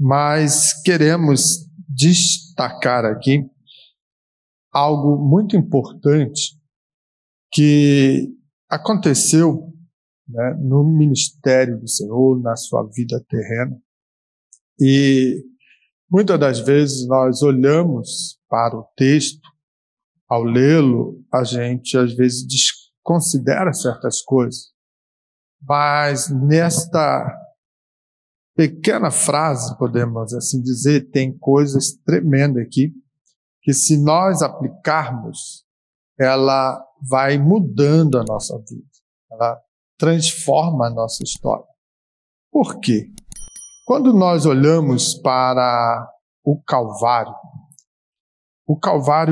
mas queremos destacar aqui algo muito importante que aconteceu, né, no ministério do Senhor, na sua vida terrena. E muitas das vezes nós olhamos para o texto, ao lê-lo, a gente às vezes desconsidera certas coisas. Mas nesta pequena frase, podemos assim dizer, tem coisas tremendas aqui, que se nós aplicarmos, ela vai mudando a nossa vida. Ela transforma a nossa história. Por quê? Quando nós olhamos para o Calvário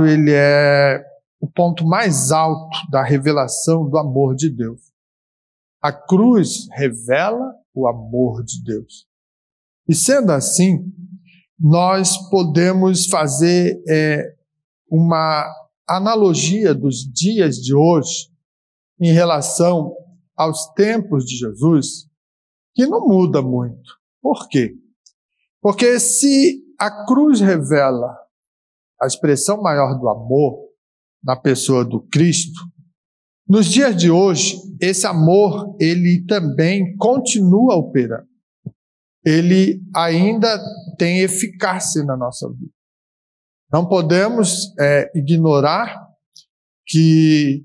ele é o ponto mais alto da revelação do amor de Deus. A cruz revela o amor de Deus. E sendo assim, nós podemos fazer uma analogia dos dias de hoje em relação aos tempos de Jesus, que não muda muito. Por quê? Porque se a cruz revela a expressão maior do amor na pessoa do Cristo, nos dias de hoje, esse amor, ele também continua operando. Ele ainda tem eficácia na nossa vida. Não podemos ignorar que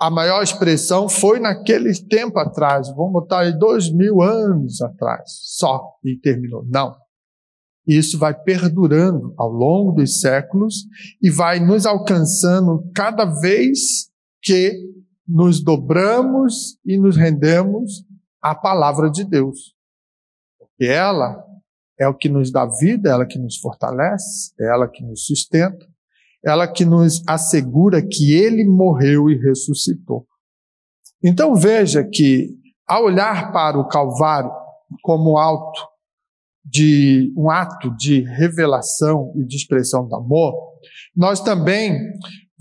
a maior expressão foi naquele tempo atrás, vamos botar aí 2000 anos atrás, só, e terminou. Não. Isso vai perdurando ao longo dos séculos e vai nos alcançando cada vez que nos dobramos e nos rendemos à palavra de Deus. Porque ela é o que nos dá vida, ela que nos fortalece, é ela que nos sustenta, ela que nos assegura que Ele morreu e ressuscitou. Então veja que, ao olhar para o Calvário como um ato de revelação e de expressão do amor, nós também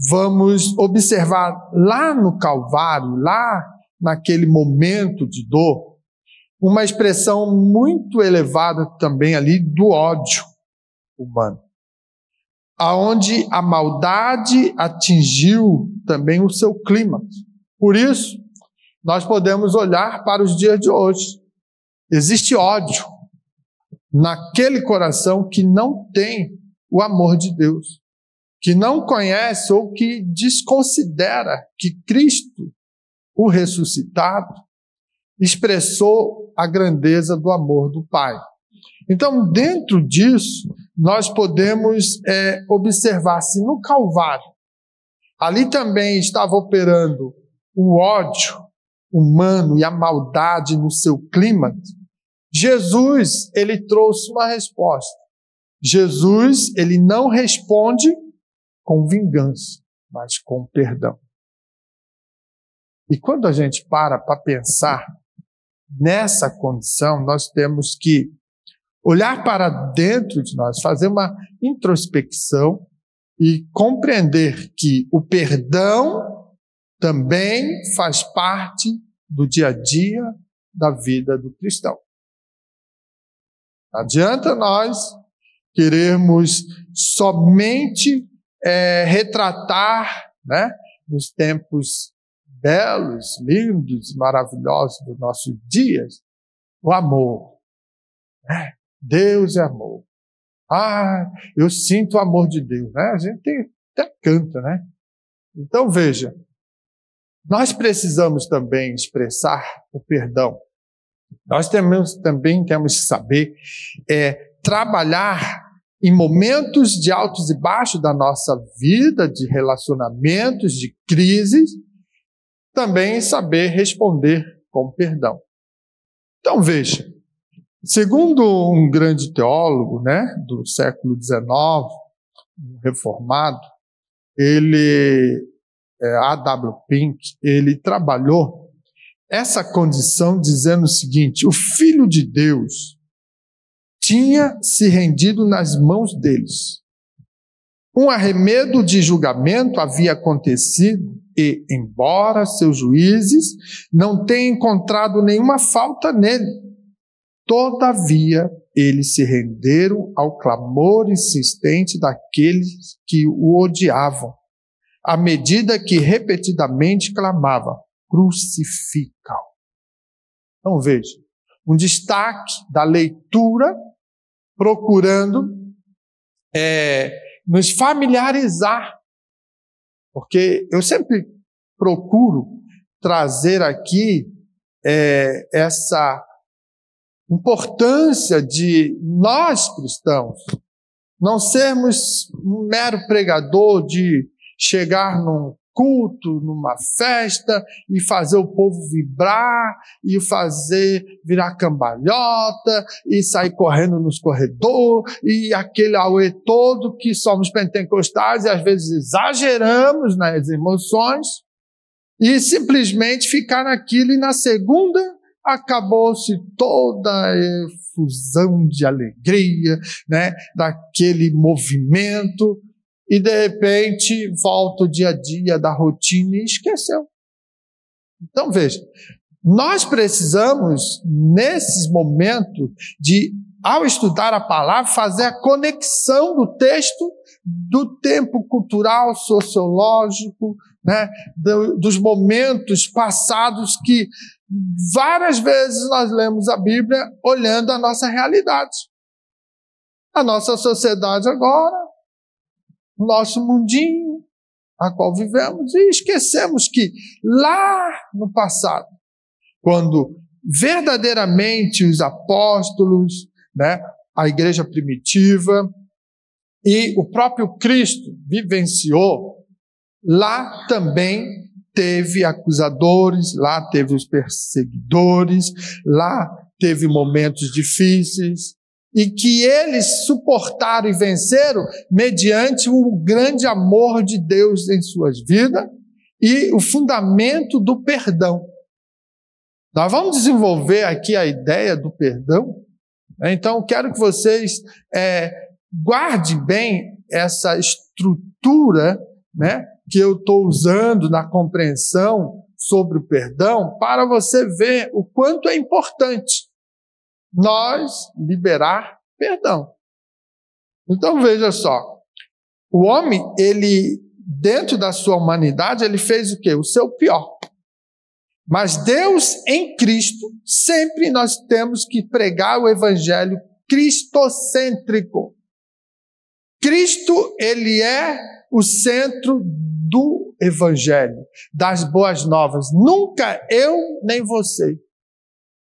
vamos observar lá no Calvário, lá naquele momento de dor, uma expressão muito elevada também ali do ódio humano, aonde a maldade atingiu também o seu clímax. Por isso, nós podemos olhar para os dias de hoje. Existe ódio naquele coração que não tem o amor de Deus, que não conhece ou que desconsidera que Cristo, o ressuscitado, expressou a grandeza do amor do Pai. Então, dentro disso, nós podemos observar se no Calvário, ali também estava operando o ódio humano e a maldade no seu clímax. Jesus, ele trouxe uma resposta. Jesus, ele não responde com vingança, mas com perdão. E quando a gente para pensar nessa condição, nós temos que olhar para dentro de nós, fazer uma introspecção e compreender que o perdão também faz parte do dia a dia da vida do cristão. Não adianta nós querermos somente retratar, né, nos tempos belos, lindos, maravilhosos dos nossos dias, o amor. Deus é amor. Eu sinto o amor de Deus, né? A gente até canta, né? Então veja, nós precisamos também expressar o perdão. Nós também temos que saber trabalhar em momentos de altos e baixos da nossa vida, de relacionamentos, de crises, também saber responder com perdão. Então veja, segundo um grande teólogo, né, do século XIX, um reformado, A.W. Pink, ele trabalhou essa condição dizendo o seguinte: o Filho de Deus tinha se rendido nas mãos deles. Um arremedo de julgamento havia acontecido e, embora seus juízes não tenham encontrado nenhuma falta nele, Todavia, eles se renderam ao clamor insistente daqueles que o odiavam, à medida que repetidamente clamavam: crucifica-o. Então veja, um destaque da leitura, procurando nos familiarizar, porque eu sempre procuro trazer aqui essa importância de nós cristãos não sermos um mero pregador de chegar num culto, numa festa e fazer o povo vibrar e fazer virar cambalhota e sair correndo nos corredores e aquele auê todo que somos pentecostais e às vezes exageramos nas emoções e simplesmente ficar naquilo, e na segunda acabou-se toda a efusão de alegria, né, daquele movimento. E, de repente, volta o dia a dia da rotina e esqueceu. Então, veja, nós precisamos, nesses momentos, ao estudar a palavra, fazer a conexão do texto do tempo cultural, sociológico, né, dos momentos passados que várias vezes nós lemos a Bíblia olhando a nossa realidade. A nossa sociedade agora, nosso mundinho, a qual vivemos, e esquecemos que lá no passado, quando verdadeiramente os apóstolos, né, a igreja primitiva e o próprio Cristo vivenciou, lá também teve acusadores, lá teve os perseguidores, lá teve momentos difíceis, e que eles suportaram e venceram mediante o grande amor de Deus em suas vidas e o fundamento do perdão. Nós vamos desenvolver aqui a ideia do perdão. Então, quero que vocês guardem bem essa estrutura, né, que eu estou usando na compreensão sobre o perdão, para você ver o quanto é importante nós liberar perdão. Então veja só, o homem, ele, dentro da sua humanidade, ele fez o quê? O seu pior. Mas Deus em Cristo, sempre nós temos que pregar o evangelho cristocêntrico. Cristo, ele é o centro do evangelho, das boas novas. Nunca eu nem você.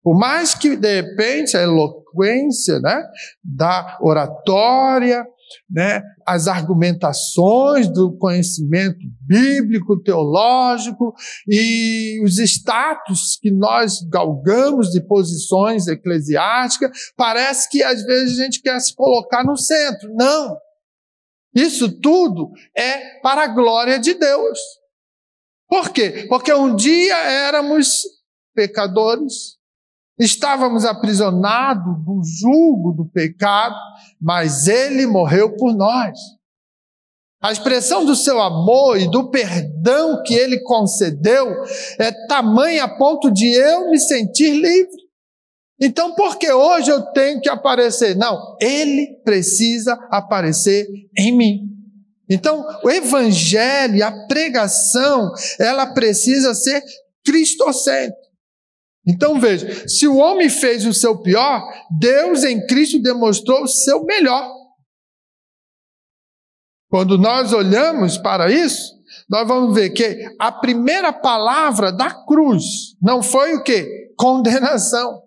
Por mais que, de repente, a eloquência, né, da oratória, né, as argumentações do conhecimento bíblico, teológico e os status que nós galgamos de posições eclesiásticas, parece que às vezes a gente quer se colocar no centro. Não! Isso tudo é para a glória de Deus. Por quê? Porque um dia éramos pecadores, estávamos aprisionados do jugo do pecado, mas Ele morreu por nós. A expressão do seu amor e do perdão que Ele concedeu é tamanha a ponto de eu me sentir livre. Então, por que hoje eu tenho que aparecer? Não, Ele precisa aparecer em mim. Então, o evangelho, a pregação, ela precisa ser cristocêntrica. Então veja, se o homem fez o seu pior, Deus em Cristo demonstrou o seu melhor. Quando nós olhamos para isso, nós vamos ver que a primeira palavra da cruz não foi o quê? Condenação.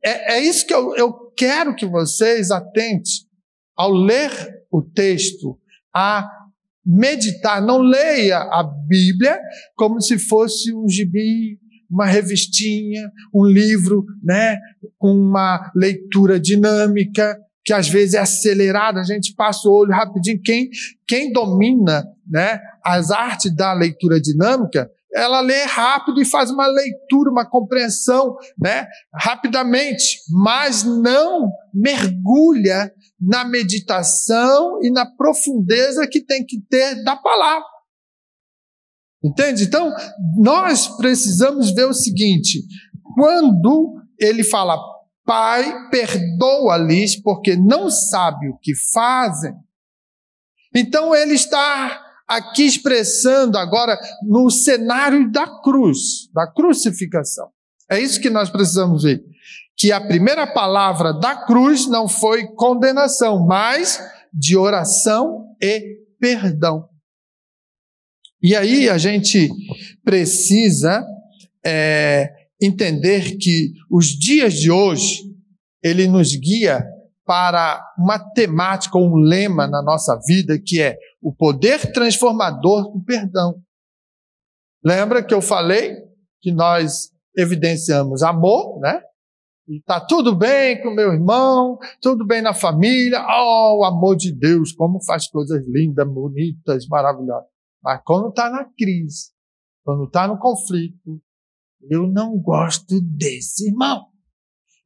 É isso que eu quero que vocês atentem ao ler o texto, a meditar. Não leia a Bíblia como se fosse um gibi, uma revistinha, um livro, né, com uma leitura dinâmica, que às vezes é acelerada, a gente passa o olho rapidinho. Quem domina, né, as artes da leitura dinâmica, ela lê rápido e faz uma leitura, uma compreensão, né, rapidamente, mas não mergulha na meditação e na profundeza que tem que ter da palavra. Entende? Então, nós precisamos ver o seguinte: quando ele fala Pai, perdoa-lhes porque não sabem o que fazem. Então ele está aqui expressando agora no cenário da cruz, da crucificação. É isso que nós precisamos ver. Que a primeira palavra da cruz não foi condenação, mas de oração e perdão. E aí a gente precisa entender que os dias de hoje, ele nos guia para uma temática, um lema na nossa vida, que é o poder transformador do perdão. Lembra que eu falei que nós evidenciamos amor, né? E está tudo bem com meu irmão, tudo bem na família, o amor de Deus, como faz coisas lindas, bonitas, maravilhosas. Mas quando está na crise, quando está no conflito, eu não gosto desse irmão,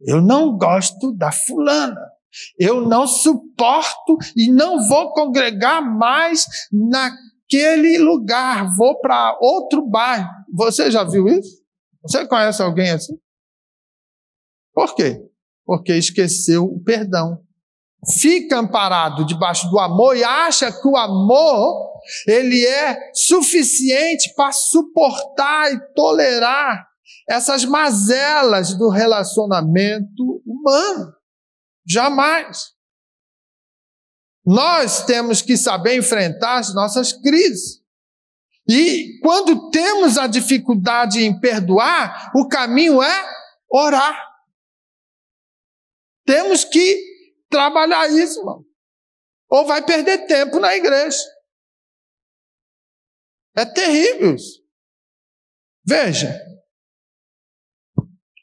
eu não gosto da fulana, eu não suporto e não vou congregar mais naquele lugar, vou para outro bairro. Você já viu isso? Você conhece alguém assim? Por quê? Porque esqueceu o perdão. Fica amparado debaixo do amor e acha que o amor, ele é suficiente para suportar e tolerar essas mazelas do relacionamento humano. Jamais. Nós temos que saber enfrentar as nossas crises. E quando temos a dificuldade em perdoar, o caminho é orar. Temos que trabalhar isso, irmão. Ou vai perder tempo na igreja. É terrível isso. Veja,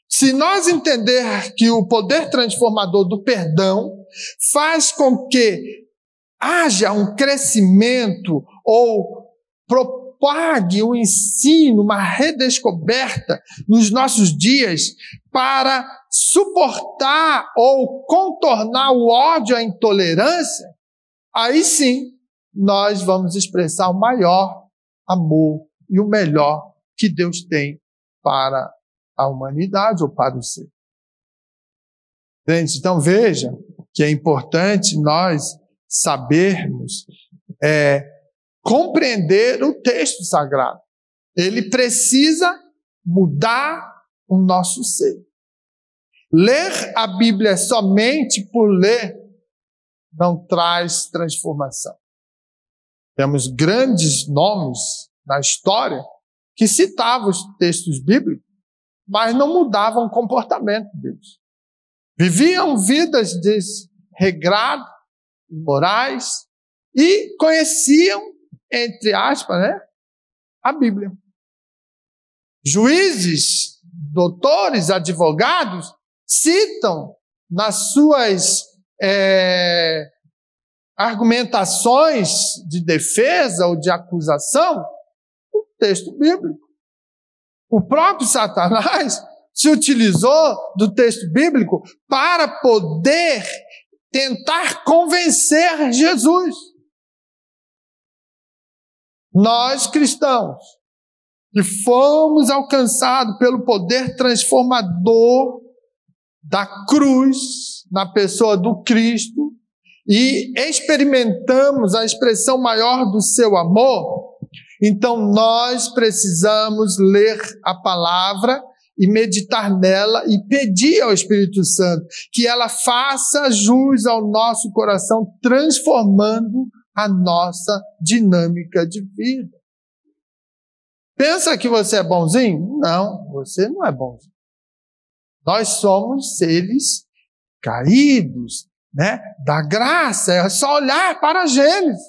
se nós entender que o poder transformador do perdão faz com que haja um crescimento ou propague o ensino, uma redescoberta nos nossos dias para suportar ou contornar o ódio, a intolerância, aí sim nós vamos expressar o maior amor e o melhor que Deus tem para a humanidade ou para o ser. Gente, então veja que é importante nós sabermos compreender o texto sagrado. Ele precisa mudar o nosso ser. Ler a Bíblia somente por ler não traz transformação. Temos grandes nomes na história que citavam os textos bíblicos, mas não mudavam o comportamento deles. Viviam vidas desregradas, imorais, e conheciam, entre aspas, a Bíblia. Juízes, doutores, advogados, citam nas suas argumentações de defesa ou de acusação o texto bíblico. O próprio Satanás se utilizou do texto bíblico para poder tentar convencer Jesus. Nós, cristãos, que fomos alcançados pelo poder transformador da cruz na pessoa do Cristo e experimentamos a expressão maior do seu amor, então nós precisamos ler a palavra e meditar nela e pedir ao Espírito Santo que ela faça jus ao nosso coração, transformando a nossa dinâmica de vida. Pensa que você é bonzinho? Não, você não é bonzinho. Nós somos seres caídos, da graça. É só olhar para Gênesis.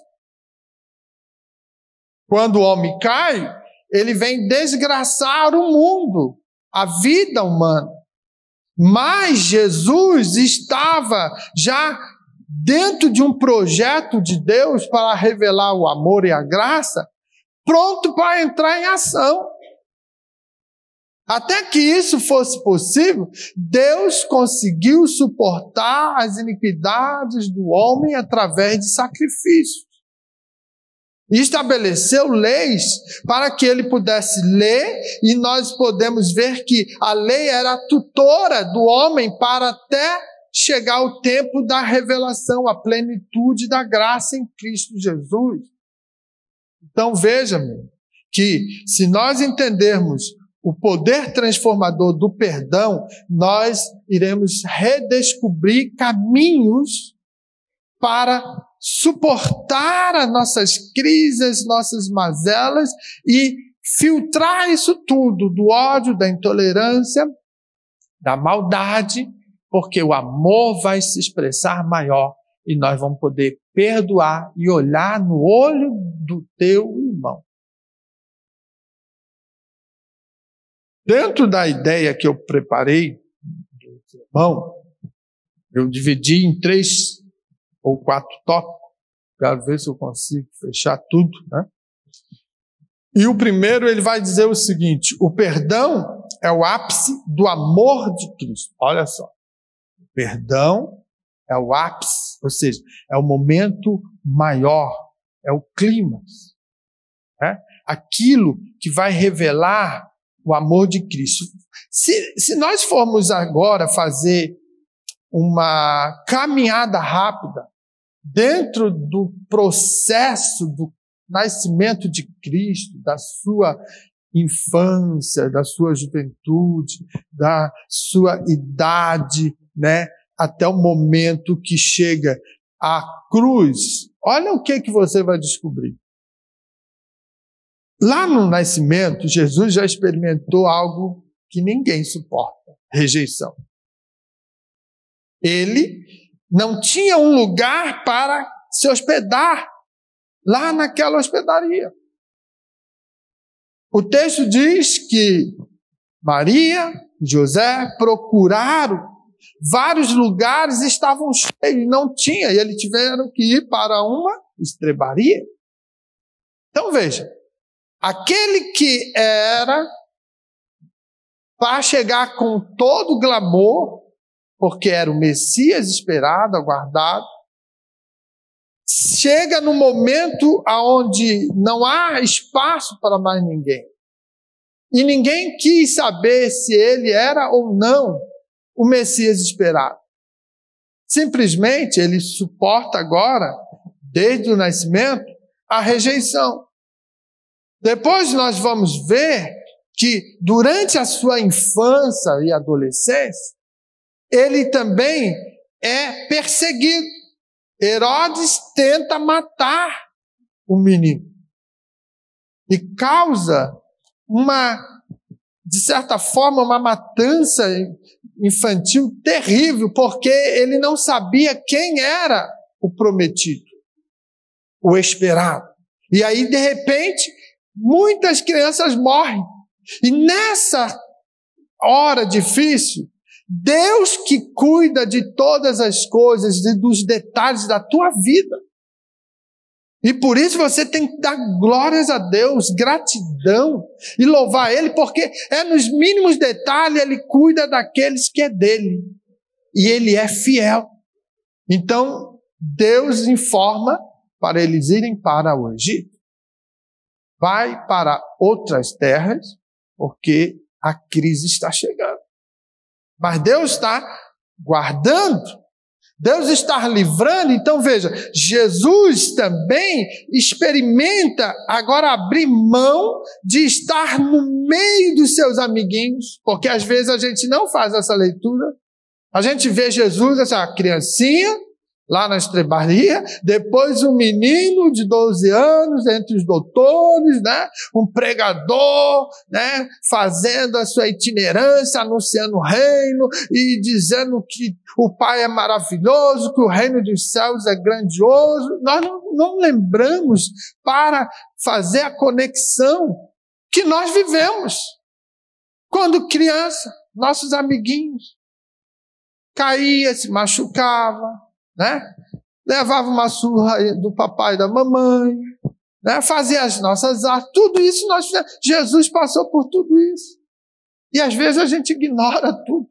Quando o homem cai, ele vem desgraçar o mundo, a vida humana. Mas Jesus estava já dentro de um projeto de Deus para revelar o amor e a graça, pronto para entrar em ação. Até que isso fosse possível, Deus conseguiu suportar as iniquidades do homem através de sacrifícios. E estabeleceu leis para que ele pudesse ler, e nós podemos ver que a lei era a tutora do homem para até chegar o tempo da revelação, a plenitude da graça em Cristo Jesus. Então veja-me, que se nós entendermos o poder transformador do perdão, nós iremos redescobrir caminhos para suportar as nossas crises, as nossas mazelas e filtrar isso tudo do ódio, da intolerância, da maldade, porque o amor vai se expressar maior e nós vamos poder perdoar e olhar no olho do teu irmão. Dentro da ideia que eu preparei do sermão, eu dividi em 3 ou 4 tópicos. Quero ver se eu consigo fechar tudo, né? E o primeiro, ele vai dizer o seguinte: o perdão é o ápice do amor de Cristo. Olha só. O perdão é o ápice, ou seja, é o momento maior, é o clímax, né? Aquilo que vai revelar o amor de Cristo. Se nós formos agora fazer uma caminhada rápida dentro do processo do nascimento de Cristo, da sua infância, da sua juventude, da sua idade, né, até o momento que chega à cruz, olha o que você vai descobrir. Lá no nascimento, Jesus já experimentou algo que ninguém suporta: rejeição. Ele não tinha um lugar para se hospedar lá naquela hospedaria. O texto diz que Maria e José procuraram vários lugares, estavam cheios, não tinha, e eles tiveram que ir para uma estrebaria. Então veja, aquele que era para chegar com todo o glamour, porque era o Messias esperado, aguardado, chega no momento onde não há espaço para mais ninguém. E ninguém quis saber se ele era ou não o Messias esperado. Simplesmente ele suporta agora, desde o nascimento, a rejeição. Depois nós vamos ver que durante a sua infância e adolescência, ele também é perseguido. Herodes tenta matar o menino e causa de certa forma, uma matança infantil terrível, porque ele não sabia quem era o prometido, o esperado. E aí, de repente, muitas crianças morrem. E nessa hora difícil, Deus que cuida de todas as coisas e dos detalhes da tua vida. E por isso você tem que dar glórias a Deus, gratidão e louvar Ele, porque é nos mínimos detalhes Ele cuida daqueles que é dele. E Ele é fiel. Então, Deus informa para eles irem para o Egito. Vai para outras terras, porque a crise está chegando. Mas Deus está guardando, Deus está livrando. Então veja, Jesus também experimenta agora abrir mão de estar no meio dos seus amiguinhos, porque às vezes a gente não faz essa leitura. A gente vê Jesus, essa criancinha, lá na estrebaria, depois um menino de 12 anos, entre os doutores, né? Um pregador, né? Fazendo a sua itinerância, anunciando o reino e dizendo que o Pai é maravilhoso, que o reino dos céus é grandioso. Nós não lembramos para fazer a conexão que nós vivemos. Quando criança, nossos amiguinhos caía, se machucava, né? Levava uma surra do papai e da mamãe, né? Fazia as nossas artes, tudo isso nós fizemos. Jesus passou por tudo isso. E às vezes a gente ignora tudo.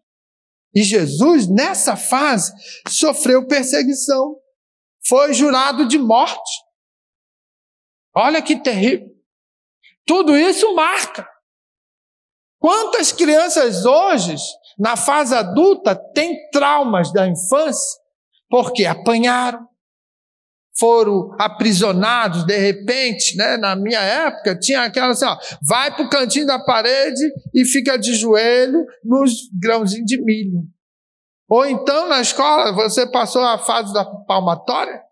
E Jesus, nessa fase, sofreu perseguição. Foi jurado de morte. Olha que terrível. Tudo isso marca. Quantas crianças hoje, na fase adulta, têm traumas da infância porque apanharam, foram aprisionados de repente, né? Na minha época tinha aquela assim, ó, vai para o cantinho da parede e fica de joelho nos grãozinhos de milho. Ou então na escola você passou a fase da palmatória,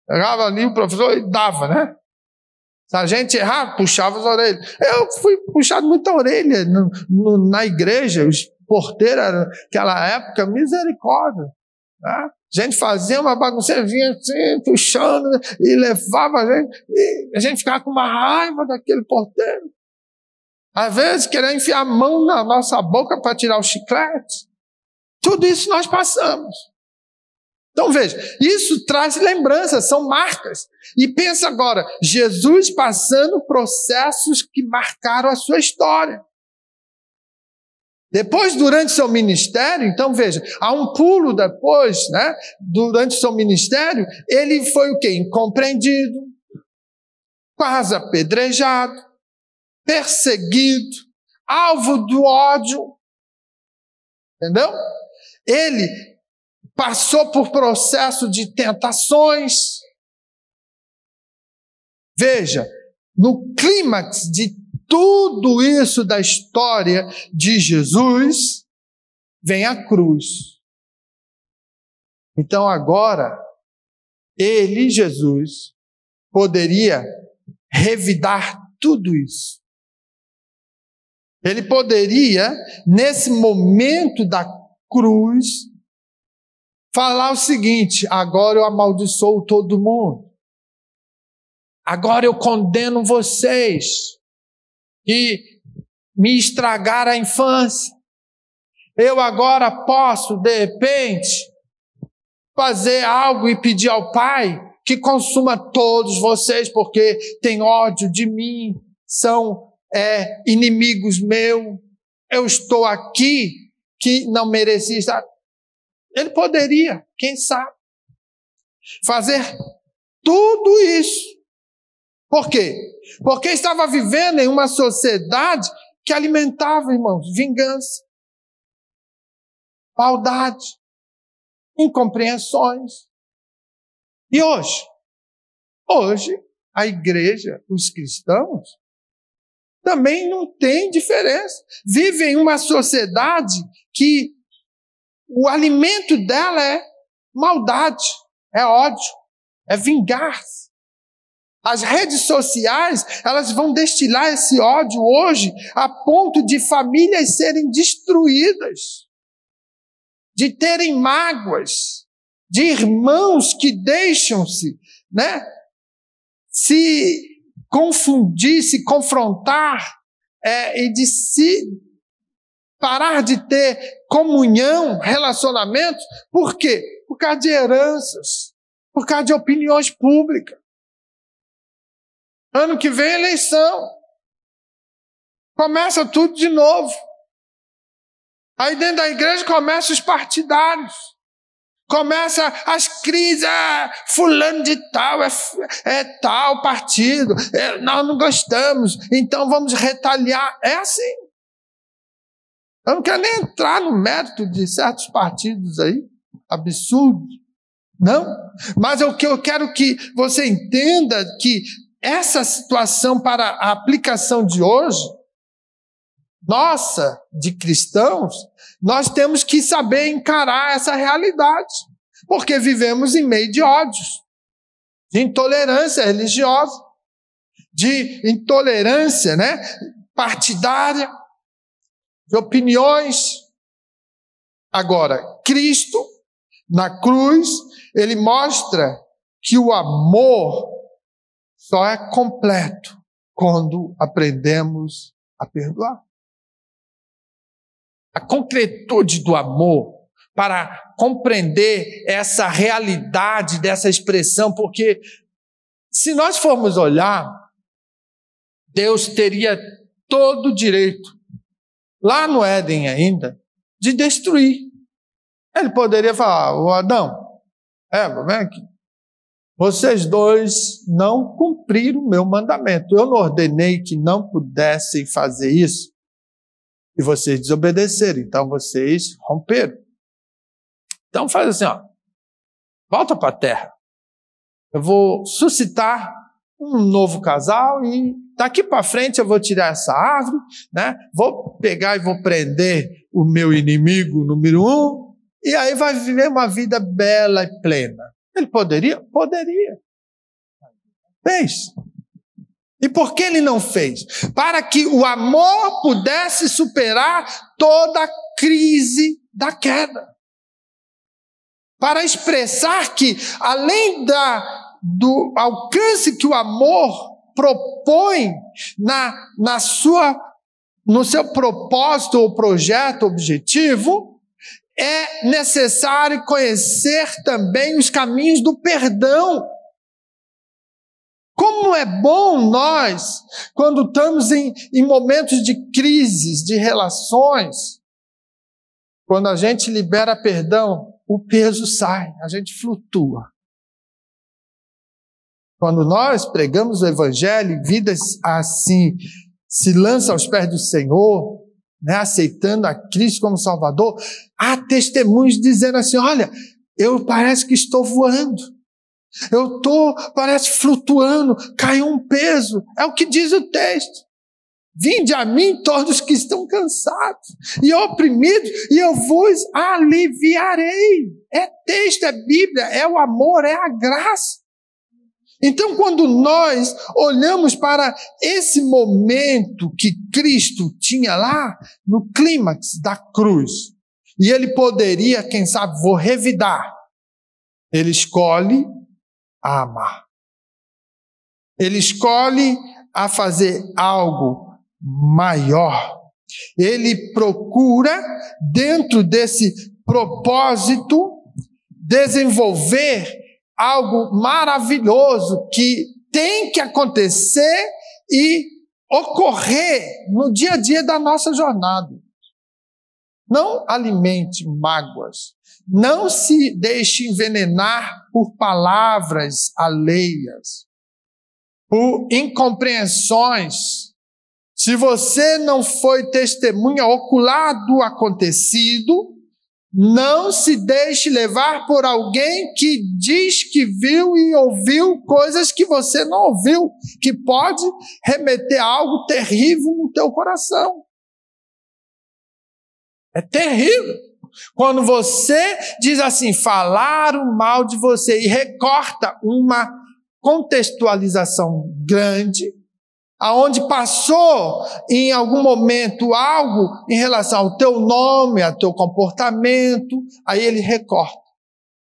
pegava ali o professor e dava, né? Se a gente errar, puxava as orelhas. Eu fui puxado muita orelha na igreja, os porteiros, naquela época, misericórdia. Né? A gente fazia uma bagunça, vinha assim, puxando, e levava a gente, e a gente ficava com uma raiva daquele porteiro. Às vezes, queria enfiar a mão na nossa boca para tirar o chiclete. Tudo isso nós passamos. Então veja, isso traz lembranças, são marcas. E pensa agora, Jesus passando processos que marcaram a sua história. Depois, durante seu ministério, então veja, há um pulo depois, né? Durante seu ministério, ele foi o quê? Incompreendido, quase apedrejado, perseguido, alvo do ódio. Entendeu? Ele passou por processo de tentações. Veja, no clímax de tudo isso da história de Jesus, vem a cruz. Então agora, ele, Jesus, poderia revidar tudo isso. Ele poderia, nesse momento da cruz, falar o seguinte: agora eu amaldiçoo todo mundo. Agora eu condeno vocês que me estragaram a infância. Eu agora posso, de repente, fazer algo e pedir ao Pai que consuma todos vocês, porque tem ódio de mim, são inimigos meus. Eu estou aqui que não merecia estar. Ele poderia, quem sabe, fazer tudo isso. Por quê? Porque estava vivendo em uma sociedade que alimentava, irmãos, vingança, maldade, incompreensões. E hoje? Hoje, a igreja, os cristãos, também não tem diferença. Vivem em uma sociedade que o alimento dela é maldade, é ódio, é vingar-se. As redes sociais, elas vão destilar esse ódio hoje a ponto de famílias serem destruídas, de terem mágoas, de irmãos que deixam-se, né, se confundir, se confrontar, e de se parar de ter comunhão, relacionamentos. Por quê? Por causa de heranças, por causa de opiniões públicas. Ano que vem é eleição. Começa tudo de novo. Aí dentro da igreja começam os partidários. Começa as crises. Fulano de tal é tal partido. Nós não gostamos, então vamos retaliar. É assim. Eu não quero nem entrar no mérito de certos partidos aí. Absurdo. Não. Mas o que eu quero que você entenda que essa situação para a aplicação de hoje, nossa, de cristãos, nós temos que saber encarar essa realidade, porque vivemos em meio de ódios, de intolerância religiosa, de intolerância, né, partidária, de opiniões. Agora, Cristo, na cruz, ele mostra que o amor só é completo quando aprendemos a perdoar. A concretude do amor, para compreender essa realidade dessa expressão, porque se nós formos olhar, Deus teria todo o direito, lá no Éden ainda, de destruir. Ele poderia falar: ô Adão, Eva, vem aqui. vocês dois não cumpriram o meu mandamento. Eu não ordenei que não pudessem fazer isso e vocês desobedeceram. Então vocês romperam. Então faz assim, ó, volta para a terra. Eu vou suscitar um novo casal e daqui para frente eu vou tirar essa árvore, né? Vou pegar e vou prender o meu inimigo número 1 e aí vai viver uma vida bela e plena. Ele poderia? Poderia. Fez. E por que ele não fez? Para que o amor pudesse superar toda a crise da queda. Para expressar que, além do alcance que o amor propõe no seu propósito ou projeto, objetivo, é necessário conhecer também os caminhos do perdão. Como é bom nós, quando estamos em momentos de crises, de relações, quando a gente libera perdão, o peso sai, a gente flutua. Quando nós pregamos o Evangelho, vidas assim se lançam aos pés do Senhor, né, aceitando a Cristo como Salvador, há testemunhos dizendo assim, olha, eu parece que estou voando, eu estou, parece flutuando, caiu um peso, é o que diz o texto. Vinde a mim todos que estão cansados e oprimidos, e eu vos aliviarei. É texto, é Bíblia, é o amor, é a graça. Então, quando nós olhamos para esse momento que Cristo tinha lá, no clímax da cruz, e ele poderia, quem sabe, vou revidar, ele escolhe a amar. Ele escolhe a fazer algo maior. Ele procura, dentro desse propósito, desenvolver algo maravilhoso que tem que acontecer e ocorrer no dia a dia da nossa jornada. Não alimente mágoas. Não se deixe envenenar por palavras alheias, por incompreensões. Se você não foi testemunha ocular do acontecido, não se deixe levar por alguém que diz que viu e ouviu coisas que você não ouviu, que pode remeter a algo terrível no teu coração. É terrível. Quando você diz assim, falaram mal de você e recorta uma contextualização grande, aonde passou em algum momento algo em relação ao teu nome, ao teu comportamento, aí ele recorta,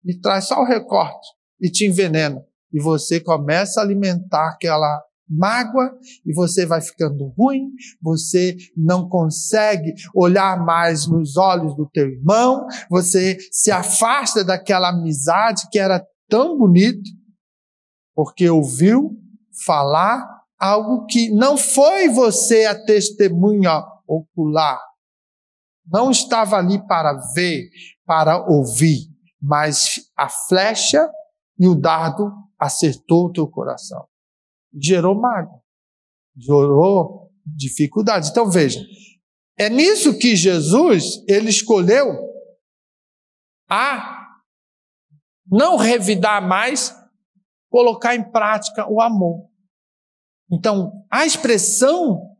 e traz só o recorte, e te envenena, e você começa a alimentar aquela mágoa, e você vai ficando ruim, você não consegue olhar mais nos olhos do teu irmão, você se afasta daquela amizade que era tão bonita, porque ouviu falar algo que não foi você a testemunha ocular. Não estava ali para ver, para ouvir, mas a flecha e o dardo acertou o teu coração. Gerou mágoa, gerou dificuldade. Então veja, é nisso que Jesus, ele escolheu a não revidar mais, colocar em prática o amor. Então, a expressão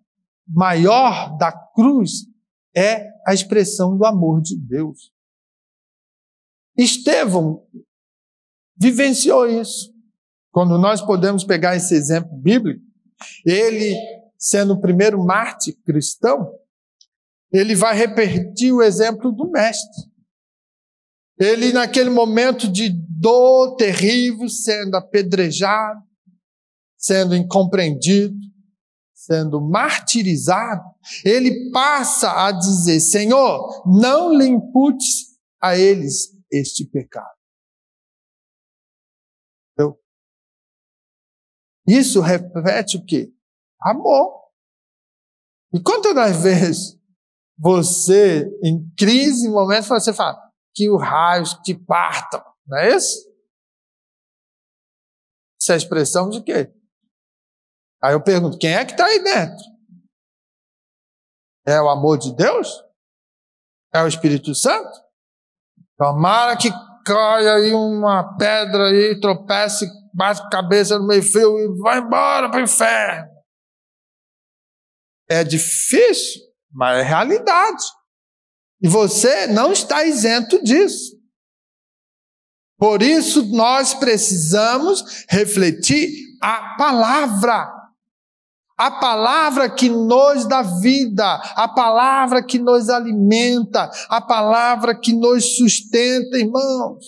maior da cruz é a expressão do amor de Deus. Estevão vivenciou isso. Quando nós podemos pegar esse exemplo bíblico, ele, sendo o primeiro mártir cristão, ele vai repetir o exemplo do mestre. Ele, naquele momento de dor terrível, sendo apedrejado, sendo incompreendido, sendo martirizado, ele passa a dizer, Senhor, não lhe imputes a eles este pecado. Então, isso repete o quê? Amor. E quantas das vezes você, em crise, em momentos, você fala, que os raios te partam, não é isso? Isso é expressão de quê? Aí eu pergunto, quem é que está aí dentro? É o amor de Deus? É o Espírito Santo? Tomara que caia aí uma pedra aí, tropece, bate a cabeça no meio frio e vai embora para o inferno. É difícil, mas é realidade. E você não está isento disso. Por isso nós precisamos refletir a palavra. A palavra que nos dá vida, a palavra que nos alimenta, a palavra que nos sustenta, irmãos.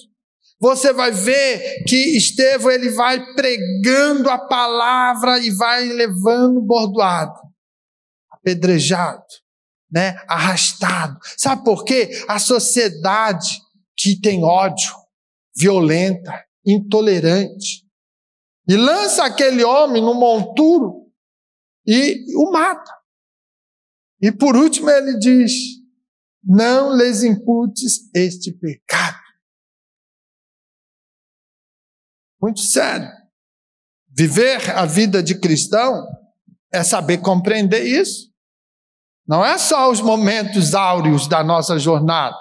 Você vai ver que Estevão, ele vai pregando a palavra e vai levando bordoado, apedrejado, né? Arrastado. Sabe por quê? A sociedade que tem ódio, violenta, intolerante, e lança aquele homem no monturo e o mata. E por último ele diz, não lhes imputes este pecado. Muito sério. Viver a vida de cristão é saber compreender isso. Não é só os momentos áureos da nossa jornada.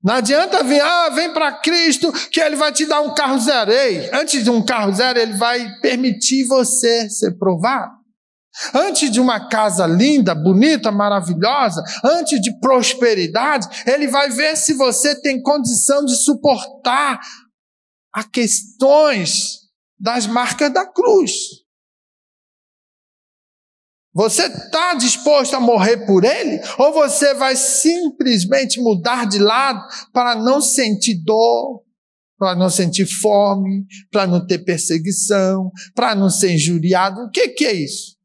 Não adianta vir, vem para Cristo que Ele vai te dar um carro zero. Ei, antes de um carro zero, Ele vai permitir você ser provado. Antes de uma casa linda, bonita, maravilhosa, antes de prosperidade, Ele vai ver se você tem condição de suportar as questões das marcas da cruz. Você está disposto a morrer por Ele? Ou você vai simplesmente mudar de lado para não sentir dor, para não sentir fome, para não ter perseguição, para não ser injuriado? O que é isso?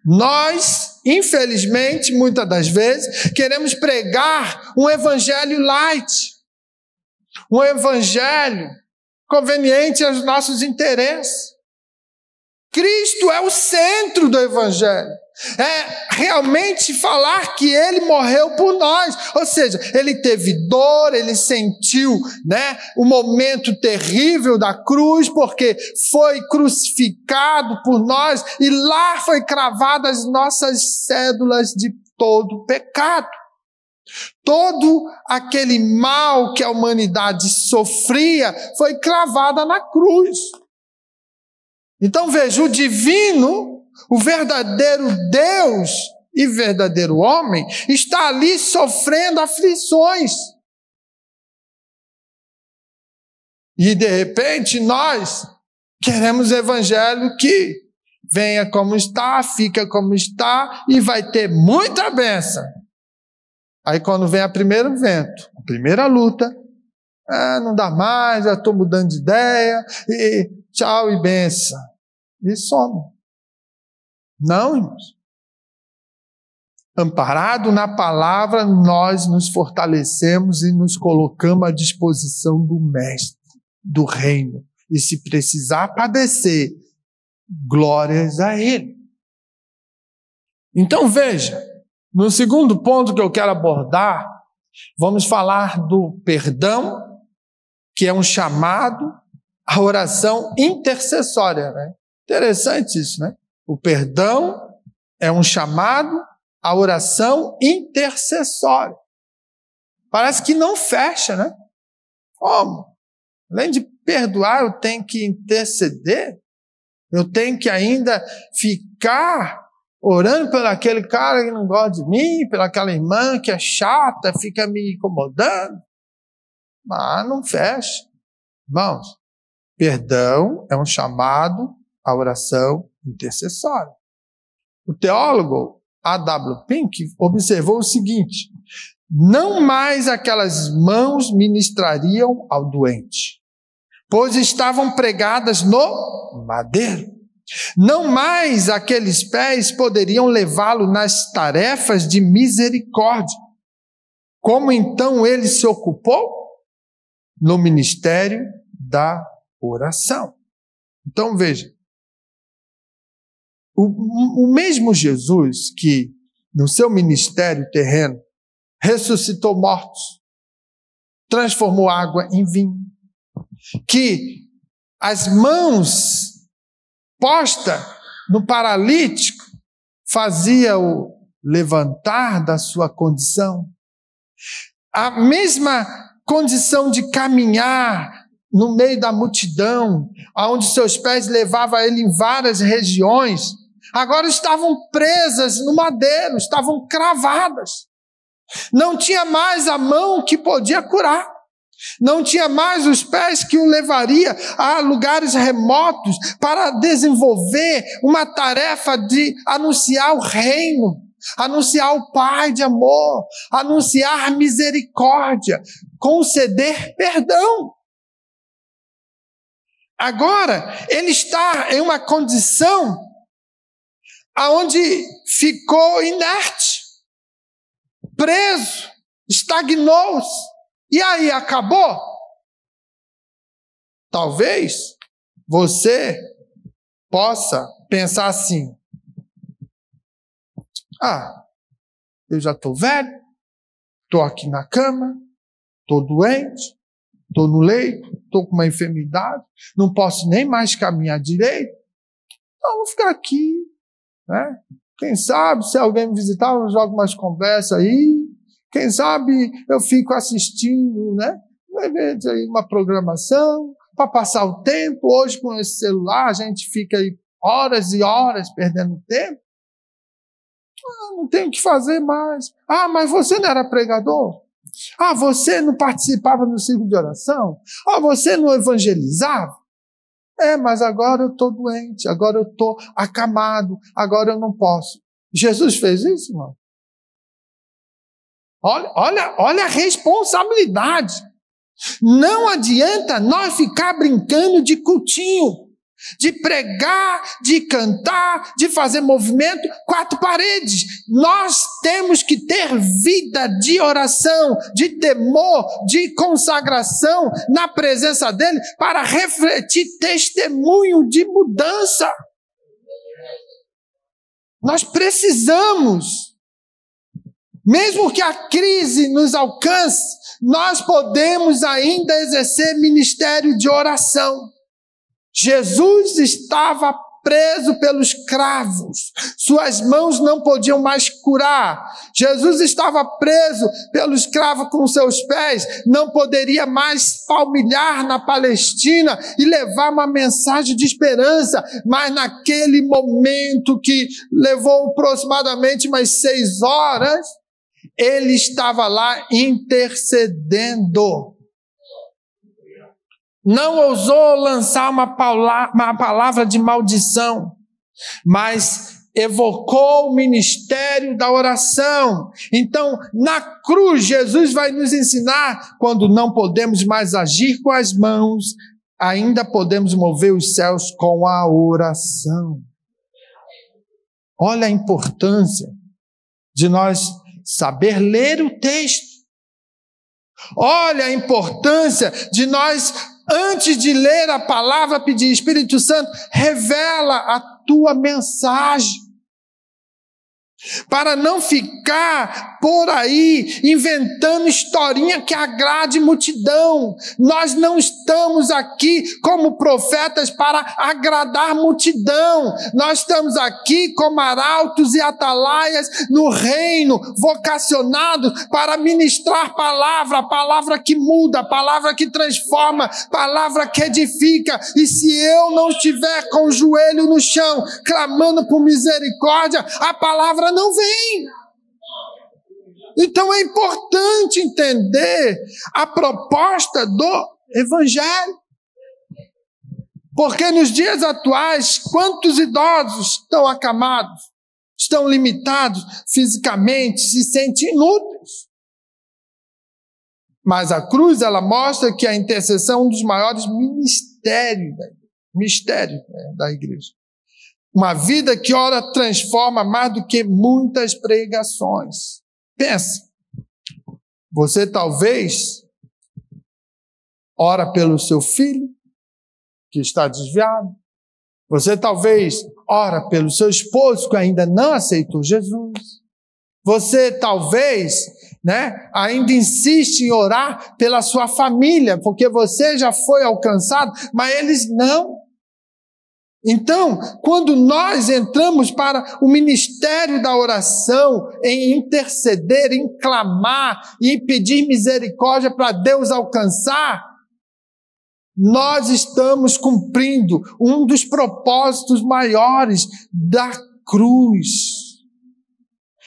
Nós, infelizmente, muitas das vezes, queremos pregar um evangelho light, um evangelho conveniente aos nossos interesses. Cristo é o centro do evangelho. É realmente falar que Ele morreu por nós. Ou seja, Ele teve dor, Ele sentiu, né, o momento terrível da cruz, porque foi crucificado por nós e lá foi cravado as nossas cédulas de todo o pecado. Todo aquele mal que a humanidade sofria foi cravada na cruz. Então veja, o divino, o verdadeiro Deus e verdadeiro homem, está ali sofrendo aflições. E de repente nós queremos evangelho que venha como está, fica como está e vai ter muita bênção. Aí quando vem o primeiro vento, a primeira luta, não dá mais, já estou mudando de ideia, e tchau e benção. E some. Não, irmãos. Amparado na palavra, nós nos fortalecemos e nos colocamos à disposição do Mestre, do reino. E se precisar padecer, glórias a Ele. Então veja, no segundo ponto que eu quero abordar, vamos falar do perdão, que é um chamado à oração intercessória, né? Interessante isso, né? O perdão é um chamado à oração intercessória. Parece que não fecha, né? Como? Além de perdoar, eu tenho que interceder? Eu tenho que ainda ficar orando por aquele cara que não gosta de mim, pelaquela irmã que é chata, fica me incomodando? Mas não fecha. Irmãos, perdão é um chamado à oração intercessória. O teólogo A.W. Pink observou o seguinte: não mais aquelas mãos ministrariam ao doente, pois estavam pregadas no madeiro. Não mais aqueles pés poderiam levá-lo nas tarefas de misericórdia. Como então ele se ocupou? No ministério da oração. Então veja, o mesmo Jesus que no seu ministério terreno ressuscitou mortos, transformou água em vinho, que as mãos postas no paralítico fazia-o levantar da sua condição. A mesma condição de caminhar no meio da multidão, onde seus pés levavam ele em várias regiões, agora estavam presas no madeiro, estavam cravadas. Não tinha mais a mão que podia curar. Não tinha mais os pés que o levaria a lugares remotos para desenvolver uma tarefa de anunciar o reino, anunciar o Pai de amor, anunciar misericórdia, conceder perdão. Agora, ele está em uma condição onde ficou inerte, preso, estagnou-se. E aí, acabou? Talvez você possa pensar assim: eu já estou velho, estou aqui na cama, estou doente, estou no leito, estou com uma enfermidade, não posso nem mais caminhar direito, então vou ficar aqui, né? Quem sabe, se alguém me visitar, eu jogo umas conversas aí, quem sabe eu fico assistindo, né? Uma programação para passar o tempo. Hoje, com esse celular, a gente fica aí horas e horas perdendo tempo. Não tem o que fazer mais. Mas você não era pregador? Você não participava do círculo de oração? Você não evangelizava? Mas agora eu estou doente, agora eu estou acamado, agora eu não posso. Jesus fez isso, irmão? Olha a responsabilidade. Não adianta nós ficar brincando de cultinho, de pregar, de cantar, de fazer movimento, quatro paredes. Nós temos que ter vida de oração, de temor, de consagração na presença dele para refletir testemunho de mudança. Nós precisamos. Mesmo que a crise nos alcance, nós podemos ainda exercer ministério de oração. Jesus estava preso pelos cravos. Suas mãos não podiam mais curar. Jesus estava preso pelos cravos com seus pés. Não poderia mais palmilhar na Palestina e levar uma mensagem de esperança. Mas naquele momento que levou aproximadamente umas 6 horas, ele estava lá intercedendo. Não ousou lançar uma palavra de maldição, mas evocou o ministério da oração. Então, na cruz, Jesus vai nos ensinar, quando não podemos mais agir com as mãos, ainda podemos mover os céus com a oração. Olha a importância de nós saber ler o texto. Olha a importância de nós, antes de ler a palavra, pedir: Espírito Santo, revela a tua mensagem. Para não ficar por aí inventando historinha que agrade multidão. Nós não estamos aqui como profetas para agradar multidão. Nós estamos aqui como arautos e atalaias no reino, vocacionados para ministrar palavra que muda, palavra que transforma, palavra que edifica. E se eu não estiver com o joelho no chão, clamando por misericórdia, a palavra não vem. Então é importante entender a proposta do Evangelho. Porque nos dias atuais, quantos idosos estão acamados, estão limitados fisicamente, se sentem inúteis. Mas a cruz, ela mostra que a intercessão é um dos maiores mistérios da igreja. Uma vida que ora transforma mais do que muitas pregações. Pensa, você talvez ora pelo seu filho que está desviado. Você talvez ora pelo seu esposo que ainda não aceitou Jesus. Você talvez né, ainda insiste em orar pela sua família, porque você já foi alcançado, mas eles não. Então, quando nós entramos para o ministério da oração, em interceder, em clamar, e em pedir misericórdia para Deus alcançar, nós estamos cumprindo um dos propósitos maiores da cruz,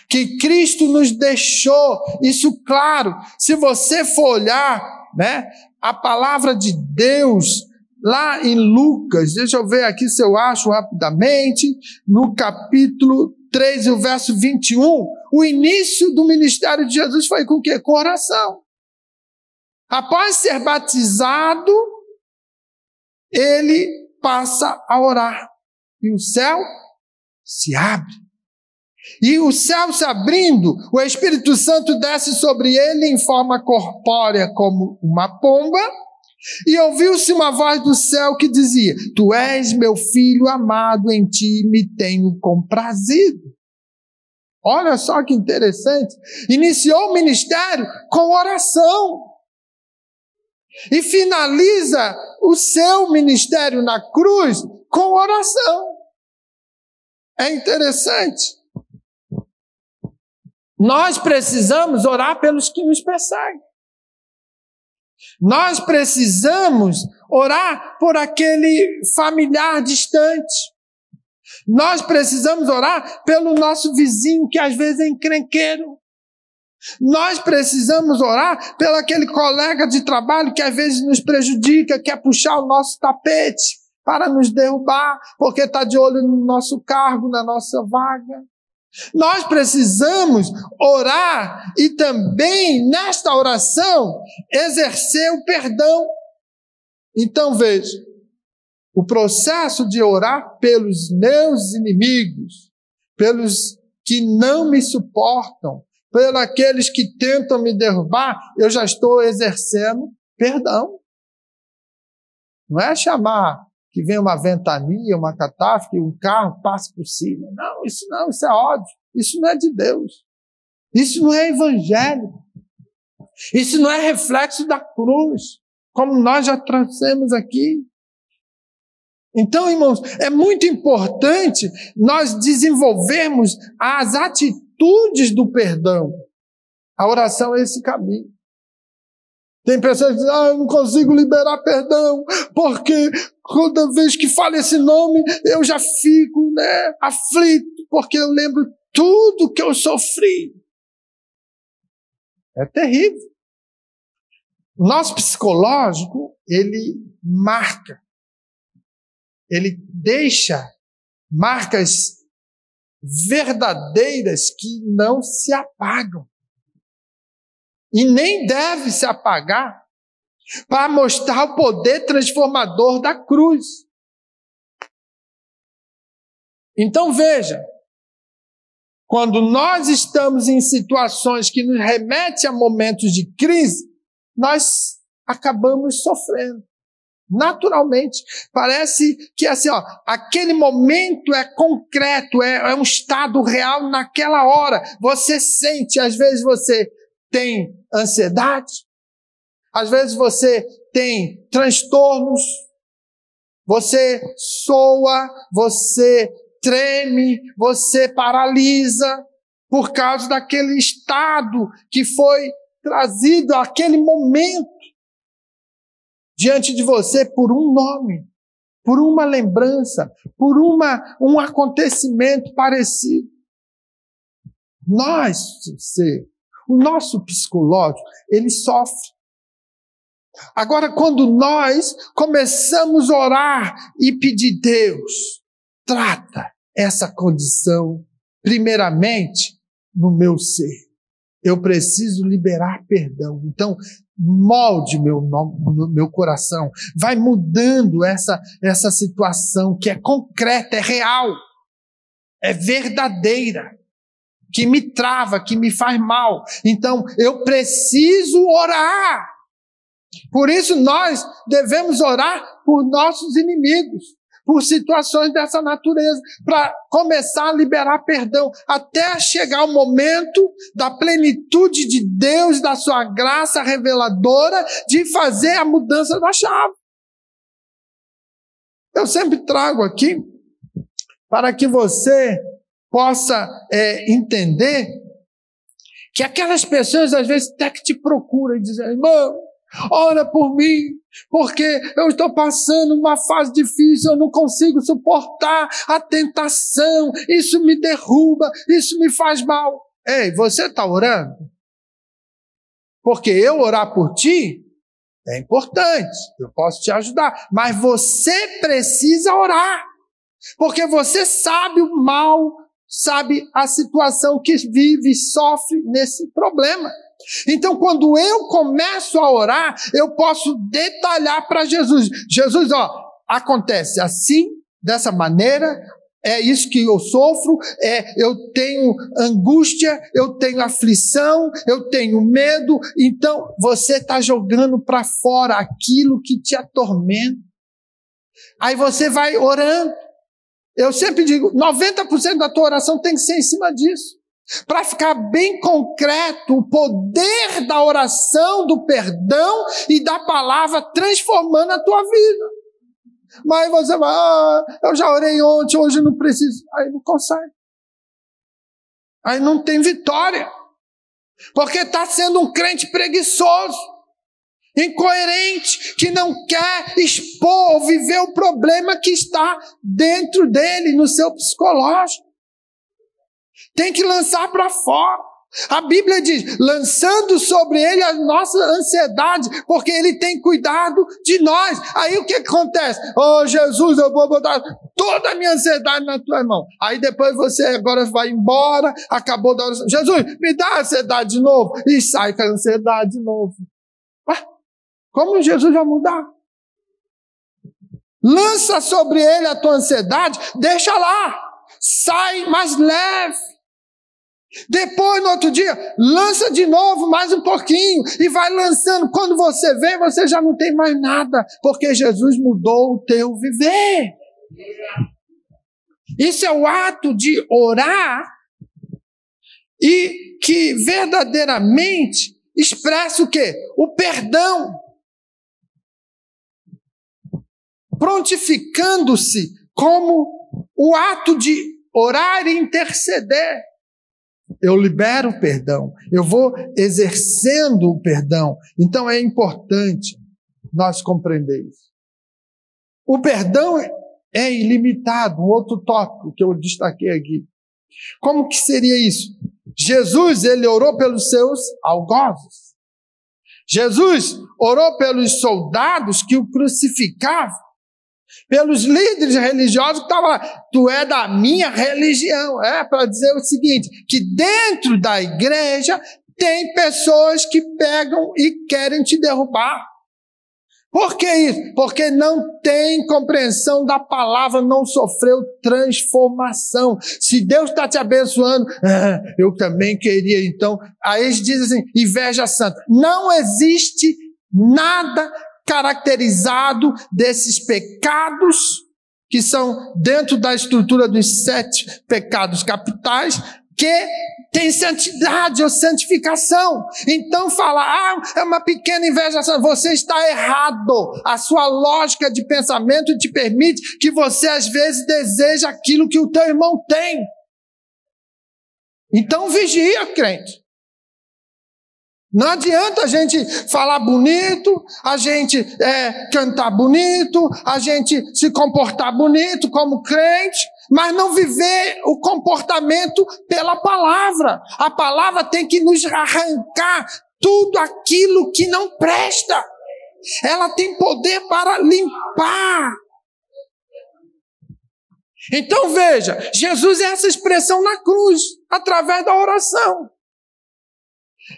que Cristo nos deixou, isso claro. Se você for olhar, né, a palavra de Deus, lá em Lucas, deixa eu ver aqui se eu acho rapidamente, no capítulo 3, o verso 21, o início do ministério de Jesus foi com o quê? Com oração. Após ser batizado, ele passa a orar, e o céu se abre. E o céu se abrindo, o Espírito Santo desce sobre ele em forma corpórea como uma pomba, e ouviu-se uma voz do céu que dizia: Tu és meu filho amado, em ti me tenho comprazido. Olha só que interessante. Iniciou o ministério com oração. E finaliza o seu ministério na cruz com oração. É interessante. Nós precisamos orar pelos que nos perseguem. Nós precisamos orar por aquele familiar distante. Nós precisamos orar pelo nosso vizinho que às vezes é encrenqueiro. Nós precisamos orar pelo aquele colega de trabalho que às vezes nos prejudica, quer puxar o nosso tapete para nos derrubar, porque está de olho no nosso cargo, na nossa vaga. Nós precisamos orar e também, nesta oração, exercer o perdão. Então veja, o processo de orar pelos meus inimigos, pelos que não me suportam, pelos aqueles que tentam me derrubar, eu já estou exercendo perdão. Não é chamar que vem uma ventania, uma catástrofe, e um carro passa por cima. Não, isso é ódio. Isso não é de Deus. Isso não é evangelho. Isso não é reflexo da cruz, como nós já trouxemos aqui. Então, irmãos, é muito importante nós desenvolvermos as atitudes do perdão. A oração é esse caminho. Tem pessoas que dizem: eu não consigo liberar perdão, porque toda vez que falo esse nome, eu já fico, aflito, porque eu lembro tudo que eu sofri. É terrível. O nosso psicológico, ele marca. Ele deixa marcas verdadeiras que não se apagam. E nem deve se apagar para mostrar o poder transformador da cruz. Então veja, quando nós estamos em situações que nos remetem a momentos de crise, nós acabamos sofrendo. Naturalmente, parece que assim, aquele momento é concreto, é um estado real naquela hora. Você sente, às vezes você tem ansiedade, às vezes você tem transtornos, você soa, você treme, você paralisa por causa daquele estado que foi trazido àquele momento diante de você por um nome, por uma lembrança, por um acontecimento parecido. O nosso psicológico, ele sofre. Agora, quando nós começamos a orar e pedir: Deus, trata essa condição, primeiramente, no meu ser. Eu preciso liberar perdão. Então, molde meu coração. Vai mudando essa situação que é concreta, é real, é verdadeira, que me trava, que me faz mal. Então, eu preciso orar. Por isso, nós devemos orar por nossos inimigos. por situações dessa natureza, para começar a liberar perdão, até chegar o momento da plenitude de Deus, da sua graça reveladora, de fazer a mudança da chave. Eu sempre trago aqui, para que você possa entender que aquelas pessoas às vezes até que te procuram e dizem: irmão, ora por mim, porque eu estou passando uma fase difícil, eu não consigo suportar a tentação, isso me derruba, isso me faz mal. Ei, você está orando? Porque eu orar por ti é importante, eu posso te ajudar, mas você precisa orar, porque você sabe o mal, sabe a situação que vive e sofre nesse problema. Então, quando eu começo a orar, eu posso detalhar para Jesus. Jesus, acontece assim, dessa maneira, é isso que eu sofro, eu tenho angústia, eu tenho aflição, eu tenho medo. Então, você está jogando para fora aquilo que te atormenta. Aí você vai orando. Eu sempre digo, 90% da tua oração tem que ser em cima disso. Para ficar bem concreto o poder da oração, do perdão e da palavra transformando a tua vida. Mas você vai, eu já orei ontem, hoje não preciso. Aí não consegue. Aí não tem vitória. Porque está sendo um crente preguiçoso, incoerente, que não quer expor ou viver o problema que está dentro dele, no seu psicológico. Tem que lançar para fora. A Bíblia diz, lançando sobre ele a nossa ansiedade, porque ele tem cuidado de nós. Aí o que acontece? Jesus, eu vou botar toda a minha ansiedade na tua mão. Aí depois você agora vai embora, acabou da oração. Jesus, me dá a ansiedade de novo. E sai com a ansiedade de novo. Como Jesus vai mudar? Lança sobre ele a tua ansiedade, deixa lá. Sai mais leve. Depois, no outro dia, lança de novo mais um pouquinho e vai lançando. Quando você vê, você já não tem mais nada, porque Jesus mudou o teu viver. Isso é o ato de orar e que verdadeiramente expressa o quê? O perdão. Prontificando-se como o ato de orar e interceder. Eu libero o perdão, eu vou exercendo o perdão. Então é importante nós compreender isso. O perdão é ilimitado, um outro tópico que eu destaquei aqui. Como que seria isso? Jesus, ele orou pelos seus algozes. Jesus orou pelos soldados que o crucificavam, pelos líderes religiosos que estavam lá. Tu é da minha religião. Para dizer o seguinte, que dentro da igreja tem pessoas que pegam e querem te derrubar. Por que isso? Porque não tem compreensão da palavra, não sofreu transformação. Se Deus está te abençoando, eu também queria então. Aí eles dizem assim, inveja santa. Não existe nada caracterizado desses pecados, que são dentro da estrutura dos 7 pecados capitais, que tem santidade ou santificação. Então falar, é uma pequena inveja, você está errado. A sua lógica de pensamento te permite que você às vezes deseja aquilo que o teu irmão tem. Então vigia, crente. Não adianta a gente falar bonito, a gente cantar bonito, a gente se comportar bonito como crente, mas não viver o comportamento pela palavra. A palavra tem que nos arrancar tudo aquilo que não presta. Ela tem poder para limpar. Então veja, Jesus é essa expressão na cruz, através da oração.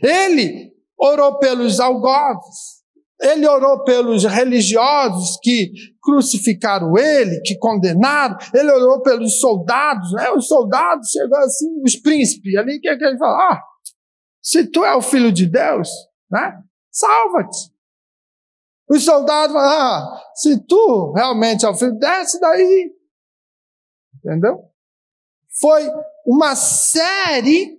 Ele orou pelos algozes, ele orou pelos religiosos que crucificaram ele, que condenaram, ele orou pelos soldados, os soldados chegou assim, os príncipes ali, que ele fala, se tu é o filho de Deus, salva-te. Os soldados falaram, se tu realmente é o filho, desce daí. Entendeu? Foi uma série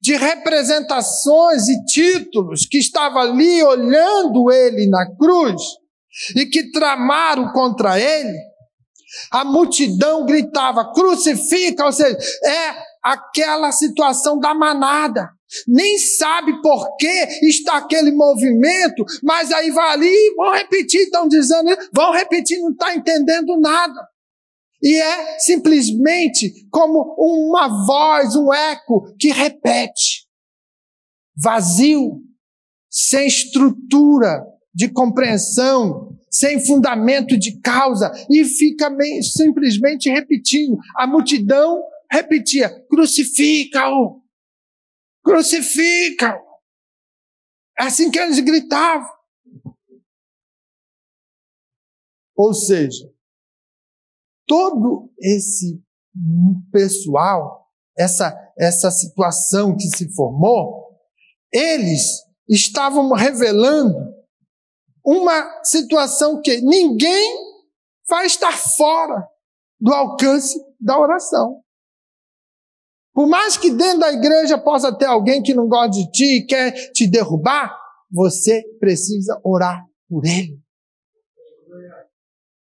de representações e títulos que estavam ali olhando ele na cruz e que tramaram contra ele. A multidão gritava, crucifica, ou seja, é aquela situação da manada. Nem sabe por que está aquele movimento, mas aí vai ali, vão repetir, estão dizendo, vão repetir, não está entendendo nada. E é simplesmente como uma voz, um eco que repete. Vazio, sem estrutura de compreensão, sem fundamento de causa, e fica simplesmente repetindo. A multidão repetia, crucifica-o, crucifica-o. É assim que eles gritavam. Ou seja, todo esse pessoal, essa situação que se formou, eles estavam revelando uma situação que ninguém vai estar fora do alcance da oração. Por mais que dentro da igreja possa ter alguém que não gosta de ti e quer te derrubar, você precisa orar por ele.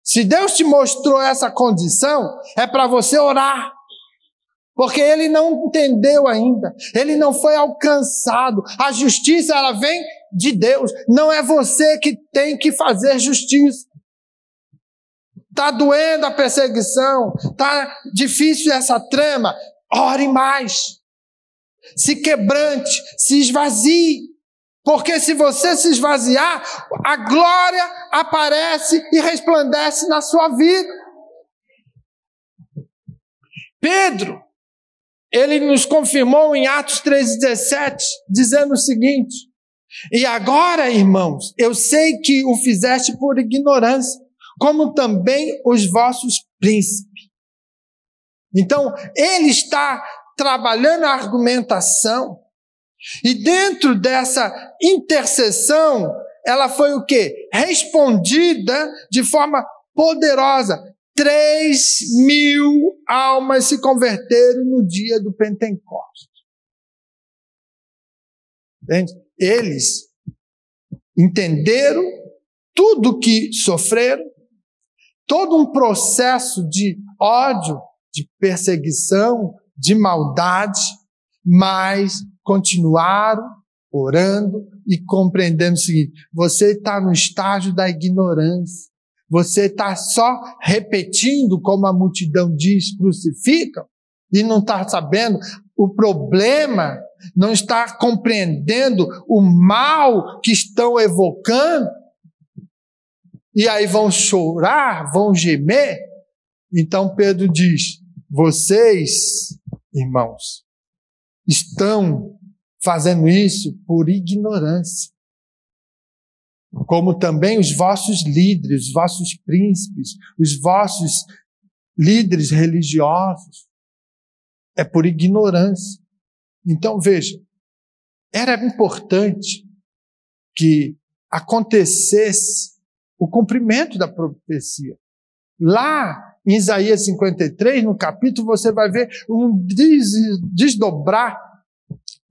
Se Deus te mostrou essa condição, é para você orar. Porque ele não entendeu ainda. Ele não foi alcançado. A justiça, ela vem de Deus. Não é você que tem que fazer justiça. Está doendo a perseguição. Está difícil essa trama. Ore mais. Se quebrante. Se esvazie. Porque se você se esvaziar, a glória aparece e resplandece na sua vida. Pedro, ele nos confirmou em Atos 3,17, dizendo o seguinte, e agora, irmãos, eu sei que o fizeste por ignorância, como também os vossos príncipes. Então, ele está trabalhando a argumentação, e dentro dessa intercessão, ela foi o quê? Respondida de forma poderosa. 3.000 almas se converteram no dia do Pentecostes. Entende? Eles entenderam tudo que sofreram, todo um processo de ódio, de perseguição, de maldade, mas continuaram orando e compreendendo o seguinte, você está no estágio da ignorância, você está só repetindo como a multidão diz, crucificam, e não está sabendo o problema, não está compreendendo o mal que estão evocando, e aí vão chorar, vão gemer. Então Pedro diz, vocês, irmãos, estão fazendo isso por ignorância. Como também os vossos líderes, os vossos príncipes, os vossos líderes religiosos. É por ignorância. Então, veja, era importante que acontecesse o cumprimento da profecia. Lá em Isaías 53, no capítulo, você vai ver um desdobrar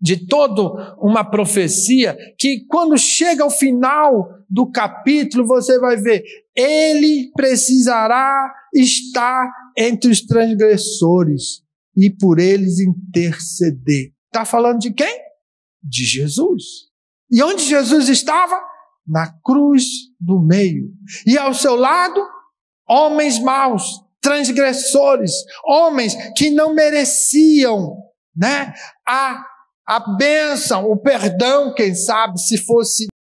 de toda uma profecia, que quando chega ao final do capítulo, você vai ver, ele precisará estar entre os transgressores e por eles interceder. Está falando de quem? De Jesus. E onde Jesus estava? Na cruz do meio. E ao seu lado, homens maus, transgressores, homens que não mereciam, né, a bênção, o perdão, quem sabe, se fosse